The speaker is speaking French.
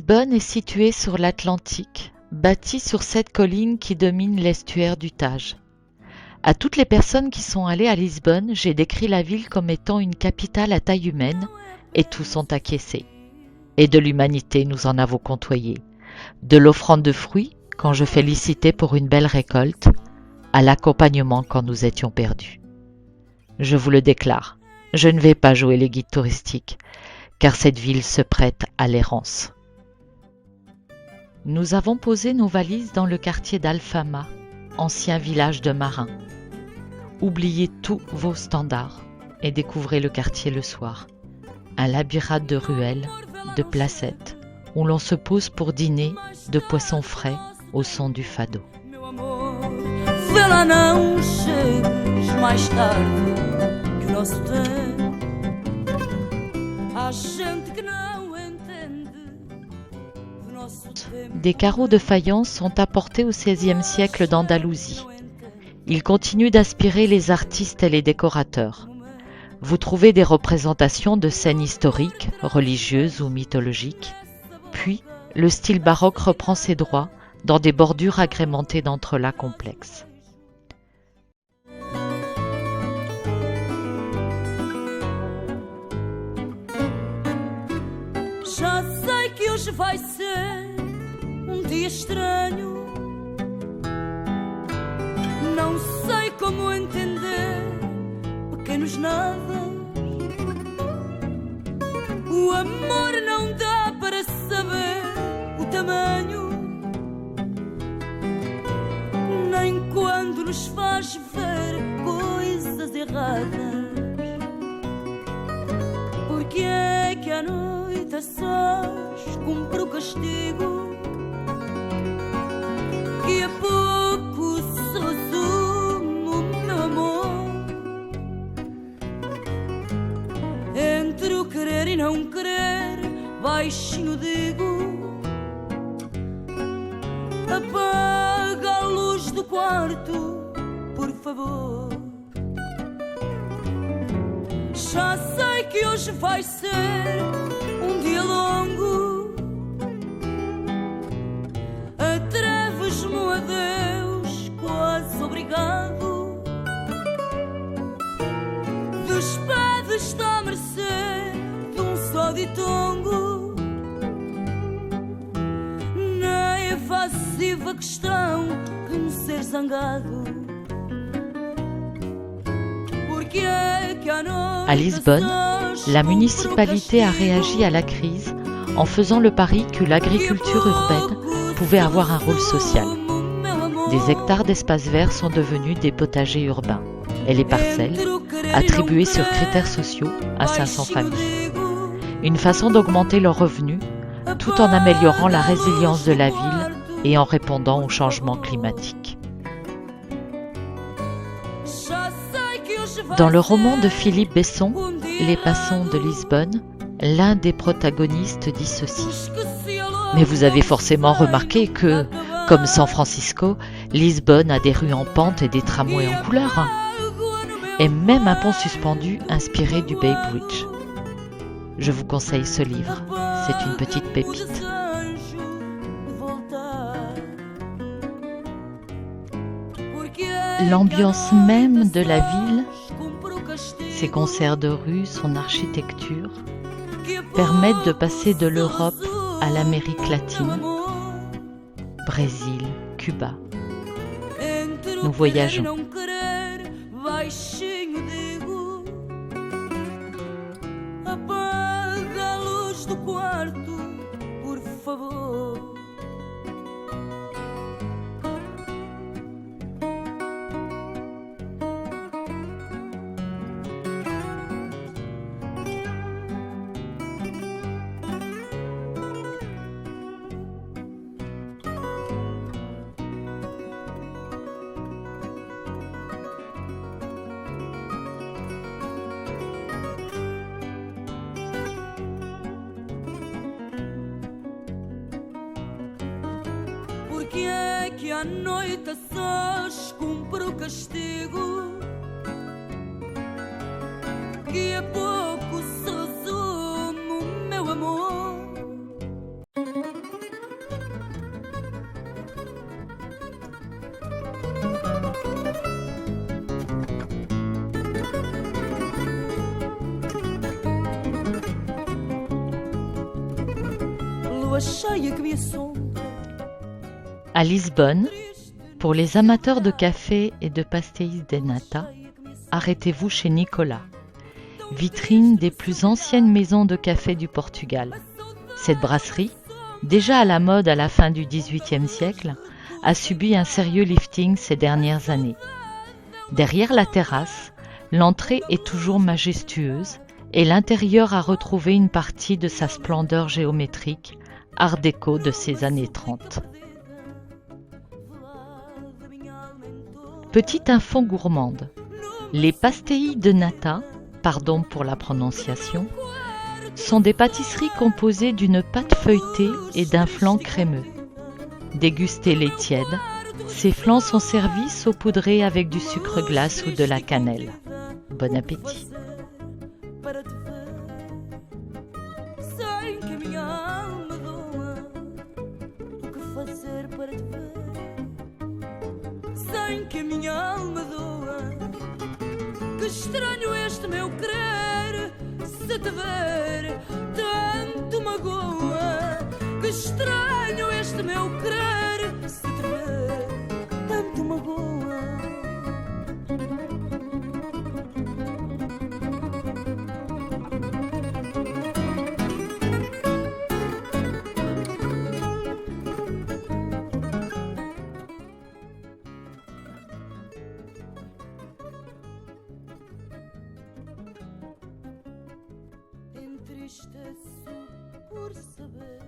Lisbonne est située sur l'Atlantique, bâtie sur cette colline qui domine l'estuaire du Tage. À toutes les personnes qui sont allées à Lisbonne, j'ai décrit la ville comme étant une capitale à taille humaine, et tous ont acquiescé. Et de l'humanité, nous en avons côtoyé. De l'offrande de fruits, quand je félicitais pour une belle récolte, à l'accompagnement quand nous étions perdus. Je vous le déclare, je ne vais pas jouer les guides touristiques, car cette ville se prête à l'errance. Nous avons posé nos valises dans le quartier d'Alfama, ancien village de marins. Oubliez tous vos standards et découvrez le quartier le soir. Un labyrinthe de ruelles, de placettes, où l'on se pose pour dîner de poissons frais au son du fado. Vê lá não chegues mais tarde que o nosso tempo. Há gente que não entende do nosso tempo. Des carreaux de faïence sont apportés au XVIe siècle d'Andalousie. Ils continuent d'inspirer les artistes et les décorateurs. Vous trouvez des représentations de scènes historiques, religieuses ou mythologiques. Puis, le style baroque reprend ses droits dans des bordures agrémentées d'entrelacs complexes. Já sei que hoje vai ser dia estranho. Não sei como entender pequenos nadas. O amor não dá para saber o tamanho, nem quando nos faz ver coisas erradas. Porque é que à noite a sós cumpre o castigo que a pouco se resume o meu amor. Entre o querer e não querer, baixinho digo: apaga a luz do quarto, por favor. Já sei que hoje vai ser dia longo. Atreves-me a Deus, quase obrigado. Despedes-te à mercê de só ditongo, na evasiva questão de um ser zangado. Porque é que à noite À Lisbonne, la municipalité a réagi à la crise en faisant le pari que l'agriculture urbaine pouvait avoir un rôle social. Des hectares d'espaces verts sont devenus des potagers urbains et les parcelles, attribuées sur critères sociaux à 500 familles. Une façon d'augmenter leurs revenus tout en améliorant la résilience de la ville et en répondant au changement climatique. Dans le roman de Philippe Besson, Les Passants de Lisbonne, l'un des protagonistes dit ceci. Mais vous avez forcément remarqué que, comme San Francisco, Lisbonne a des rues en pente et des tramways en couleur, et même un pont suspendu inspiré du Bay Bridge. Je vous conseille ce livre, c'est une petite pépite. L'ambiance même de la ville, ses concerts de rue, son architecture, permettent de passer de l'Europe à l'Amérique latine, Brésil, Cuba. Nous voyageons. Apaga a luz do quarto, por favor. Porque é que à noite a sós cumpre o castigo que a pouco se resume o meu amor. lua cheia que me assombra. À Lisbonne, pour les amateurs de café et de pastéis de nata, arrêtez-vous chez Nicolas, vitrine des plus anciennes maisons de café du Portugal. Cette brasserie, déjà à la mode à la fin du XVIIIe siècle, a subi un sérieux lifting ces dernières années. Derrière la terrasse, l'entrée est toujours majestueuse et l'intérieur a retrouvé une partie de sa splendeur géométrique, art déco de ces années 30. Petite info gourmande, les pastéis de nata, pardon pour la prononciation, sont des pâtisseries composées d'une pâte feuilletée et d'un flan crémeux. Dégustez-les tièdes, ces flans sont servis saupoudrés avec du sucre glace ou de la cannelle. Bon appétit! Sei que a minha alma doa. O que fazer para te ver? Sem que a minha alma doa. Que estranho este meu querer. Se te ver, tanto magoa. Que estranho este meu querer. Se te ver, tanto magoa. Entristeço por saber